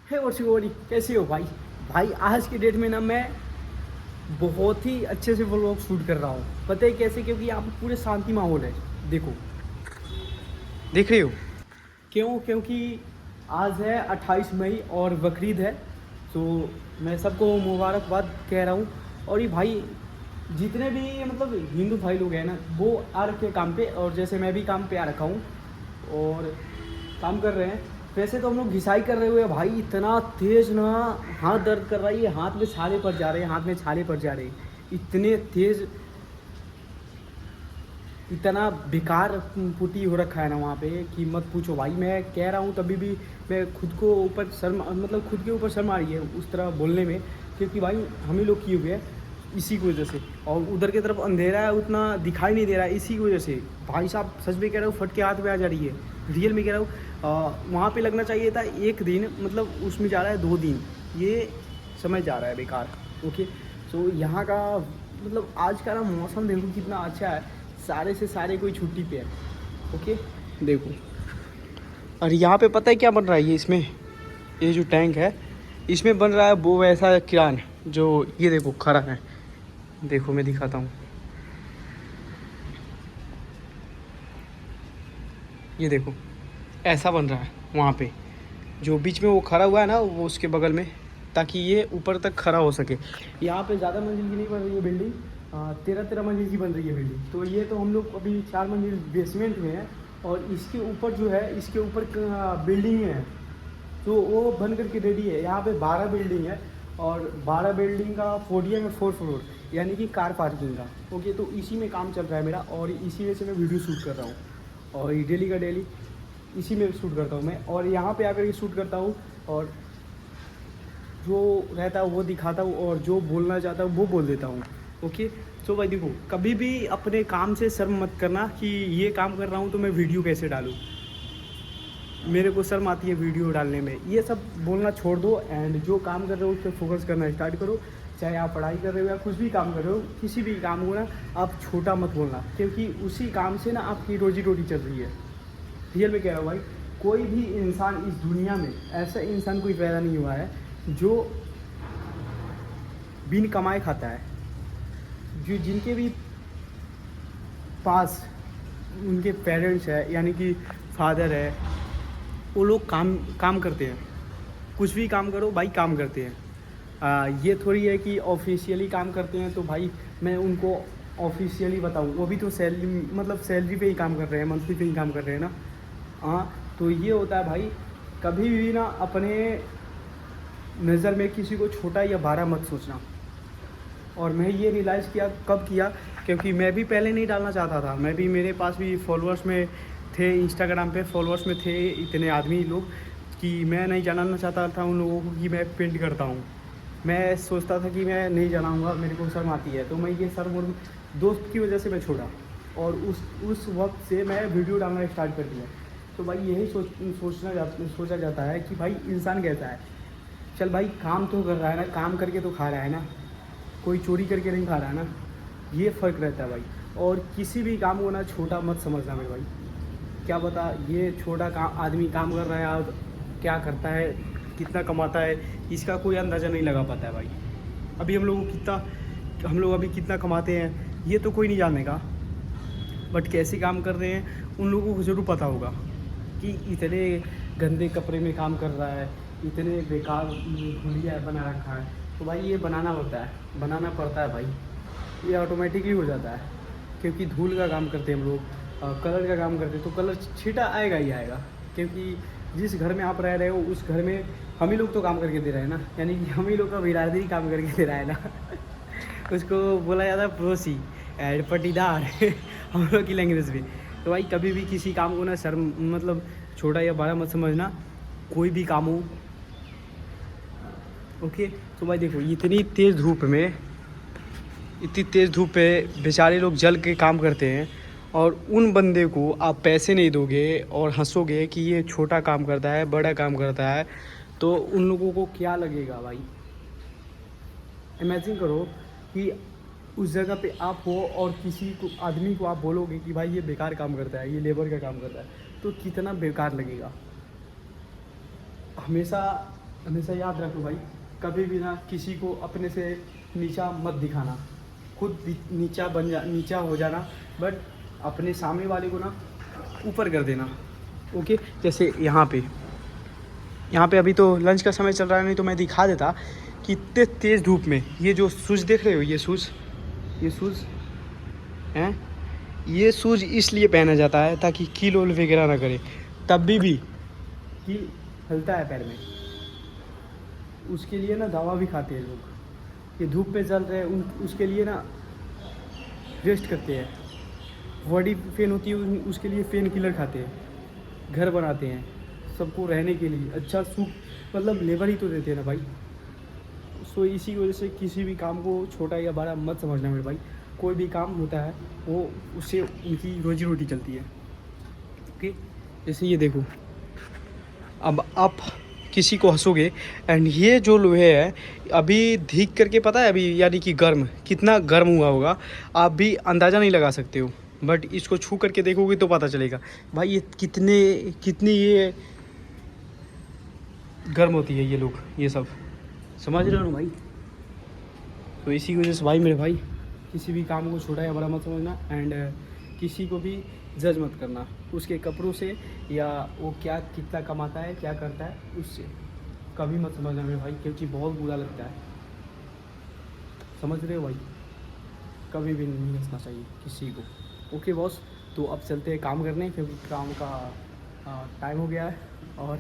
हे और शिवोरी, कैसे हो भाई? भाई आज की डेट में ना मैं बहुत ही अच्छे से व्लॉग शूट कर रहा हूँ। पता है कैसे? क्योंकि यहाँ पे पूरे शांति माहौल है। देखो, देख रहे हो क्यों? क्योंकि आज है 28 मई और बकरीद है। तो मैं सबको मुबारकबाद कह रहा हूँ। और ये भाई जितने भी मतलब हिंदू भाई लोग हैं ना, वो आ रखे हैं काम पे, और जैसे मैं भी काम पे आ रखा हूँ और काम कर रहे हैं। वैसे तो हम लोग घिसाई कर रहे हुए हैं भाई, इतना तेज ना हाथ दर्द कर रहा है, ये हाथ में छाले पड़ जा रहे हैं, हाथ में छाले पड़ जा रहे हैं, इतने तेज, इतना बेकार पुटी हो रखा है ना वहाँ पे कि मत पूछो भाई। मैं कह रहा हूँ तभी भी मैं खुद को ऊपर शर्म, मतलब खुद के ऊपर शर्म आ रही है उस तरह बोलने में, क्योंकि भाई हम ही लोग किए हुए हैं इसी की वजह से। और उधर की तरफ अंधेरा है, उतना दिखाई नहीं दे रहा है इसी की वजह से। भाई साहब सच में कह रहा हूँ, फट के हाथ में आ जा रही है, रियल में कह रहा हूँ। वहाँ पे लगना चाहिए था एक दिन, मतलब उसमें जा रहा है 2 दिन, ये समय जा रहा है बेकार। ओके, तो यहाँ का मतलब आज का ना मौसम देखो कितना अच्छा है, सारे से सारे कोई छुट्टी पे है। ओके, देखो। और यहाँ पे पता है क्या बन रहा है? ये इसमें, ये जो टैंक है इसमें बन रहा है वो वैसा किरान जो ये देखो खड़ा है। देखो मैं दिखाता हूँ, ये देखो ऐसा बन रहा है वहाँ पे। जो बीच में वो खड़ा हुआ है ना, वो उसके बगल में, ताकि ये ऊपर तक खड़ा हो सके। यहाँ पे ज़्यादा मंजिल की नहीं बन रही है बिल्डिंग, 13 मंजिल की बन रही है बिल्डिंग। तो ये तो हम लोग अभी 4 मंजिल बेसमेंट में है, और इसके ऊपर जो है, इसके ऊपर बिल्डिंग है, तो वो बन करके रेडी है। यहाँ पे 12 बिल्डिंग है, और 12 बिल्डिंग का पोडियम है 4 फ्लोर, यानी कि कार पार्किंग का। ओके, तो इसी में काम चल रहा है मेरा, और इसी में से मैं वीडियो शूट कर रहा हूँ, और ये डेली का डेली इसी में शूट करता हूँ मैं। और यहाँ पे आकर के शूट करता हूँ, और जो रहता है वो दिखाता हूँ, और जो बोलना चाहता हूँ वो बोल देता हूँ। ओके, तो भाई देखो, कभी भी अपने काम से शर्म मत करना कि ये काम कर रहा हूँ तो मैं वीडियो कैसे डालूँ। मेरे को शर्म आती है वीडियो डालने में, ये सब बोलना छोड़ दो, एंड जो काम कर रहे हो उस पर फोकस करना स्टार्ट करो। चाहे आप पढ़ाई कर रहे हो या कुछ भी काम कर रहे हो, किसी भी काम को ना आप छोटा मत बोलना, क्योंकि उसी काम से ना आपकी रोजी रोटी चल रही है। रियल में कह रहा हूँ भाई, कोई भी इंसान इस दुनिया में, ऐसा इंसान कोई पैदा नहीं हुआ है जो बिन कमाए खाता है। जो जिनके भी पास उनके पेरेंट्स है, यानी कि फादर है, वो लोग काम काम करते हैं। कुछ भी काम करो भाई, काम करते हैं। ये थोड़ी है कि ऑफिशियली काम करते हैं तो भाई मैं उनको ऑफिशियली बताऊँ, वो भी तो सैलरी, मतलब सैलरी पे ही काम कर रहे हैं, मंथली पे ही काम कर रहे हैं ना। हाँ, तो ये होता है भाई, कभी भी ना अपने नज़र में किसी को छोटा या बड़ा मत सोचना। और मैं ये रियलाइज़ किया, कब किया? क्योंकि मैं भी पहले नहीं डालना चाहता था। मैं भी, मेरे पास भी फॉलोअर्स में थे, इंस्टाग्राम पे फॉलोअर्स में थे इतने आदमी लोग, कि मैं नहीं जानना चाहता था उन लोगों को कि मैं पेंट करता हूँ। मैं सोचता था कि मैं नहीं जनाऊँगा, मेरे को शर्म आती है। तो मैं ये शर्म और दोस्त की वजह से मैं छोड़ा, और उस वक्त से मैं वीडियो डालना स्टार्ट कर दिया। तो भाई यही सोचा जाता है कि भाई इंसान कैसा है। चल भाई, काम तो कर रहा है ना, काम करके तो खा रहा है ना, कोई चोरी करके नहीं खा रहा है ना। ये फ़र्क रहता है भाई। और किसी भी काम को ना छोटा मत समझना मेरे भाई। क्या पता ये छोटा काम आदमी काम कर रहा है और क्या करता है, कितना कमाता है, इसका कोई अंदाज़ा नहीं लगा पाता है भाई। अभी हम लोग अभी कितना कमाते हैं ये तो कोई नहीं जानेगा, बट कैसे काम कर रहे हैं उन लोगों को ज़रूर पता होगा कि इतने गंदे कपड़े में काम कर रहा है, इतने बेकार हुलिया बना रखा है। तो भाई ये बनाना होता है, बनाना पड़ता है भाई, ये ऑटोमेटिकली हो जाता है। क्योंकि धूल का काम करते हैं हम लोग, कलर का काम करते हैं, तो कलर छीटा आएगा ही आएगा। क्योंकि जिस घर में आप रह रहे हो उस घर में हम ही लोग तो काम करके दे रहे हैं ना, यानी कि हम ही लोग का बिरादरी काम करके दे रहा है ना। उसको बोला जाता है पड़ोसी एंड पटीदार हम लोग की लैंग्वेज में। तो भाई कभी भी किसी काम को ना शर्म, मतलब छोटा या बड़ा मत समझना, कोई भी काम हो। ओके, तो भाई देखो, इतनी तेज़ धूप पे बेचारे लोग जल के काम करते हैं, और उन बंदे को आप पैसे नहीं दोगे और हंसोगे कि ये छोटा काम करता है, बड़ा काम करता है, तो उन लोगों को क्या लगेगा भाई? इमेजिन करो कि उस जगह पे आप हो, और किसी को, आदमी को आप बोलोगे कि भाई ये बेकार काम करता है, ये लेबर का काम करता है, तो कितना बेकार लगेगा। हमेशा हमेशा याद रखो भाई, कभी भी ना किसी को अपने से नीचा मत दिखाना, खुद नीचा हो जाना, बट अपने सामने वाले को ना ऊपर कर देना। ओके, जैसे यहाँ पे अभी तो लंच का समय चल रहा है, नहीं तो मैं दिखा देता कि इतने तेज़ धूप में ये जो शूज़ देख रहे हो, ये शूज़ हैं, ये शूज़ इसलिए पहना जाता है ताकि कील वोल वगैरह ना करे। तब भी कील हलता है पैर में, उसके लिए ना दवा भी खाते हैं लोग। ये धूप में जल रहे हैं उसके लिए ना रेस्ट करते हैं। बॉडी पेन होती है उसके लिए पेन किलर खाते हैं, घर बनाते हैं सबको रहने के लिए, अच्छा सुख मतलब लेबर ही तो देते हैं ना भाई। सो इसी की वजह से किसी भी काम को छोटा या बड़ा मत समझना मेरे भाई। कोई भी काम होता है वो उससे उनकी रोजी रोटी चलती है। ओके, जैसे ये देखो, अब आप किसी को हंसोगे एंड ये जो लोहे है अभी धीक करके, पता है अभी यानी कि कितना गर्म हुआ होगा, आप भी अंदाज़ा नहीं लगा सकते हो, बट इसको छू करके देखोगे तो पता चलेगा भाई ये कितनी ये गर्म होती है ये लोग, ये सब समझ रहे हो ना भाई। तो इसी की वजह से भाई मेरे भाई, किसी भी काम को छोटा या बड़ा मत समझना एंड किसी को भी जज मत करना उसके कपड़ों से, या वो क्या कितना कमाता है क्या करता है उससे, कभी मत समझना मेरे भाई, क्योंकि बहुत बुरा लगता है। समझ रहे हो भाई, कभी भी नहीं हंसना चाहिए किसी को। ओके बॉस, तो अब चलते हैं काम करने, क्योंकि काम का टाइम हो गया है। और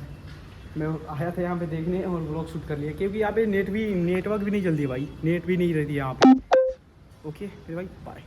मैं आया था यहाँ पे देखने और व्लॉग शूट कर लिया, क्योंकि यहाँ पे नेटवर्क भी नहीं चलती है भाई, नेट भी नहीं रहती है यहाँ पे। ओके फिर भाई, बाय।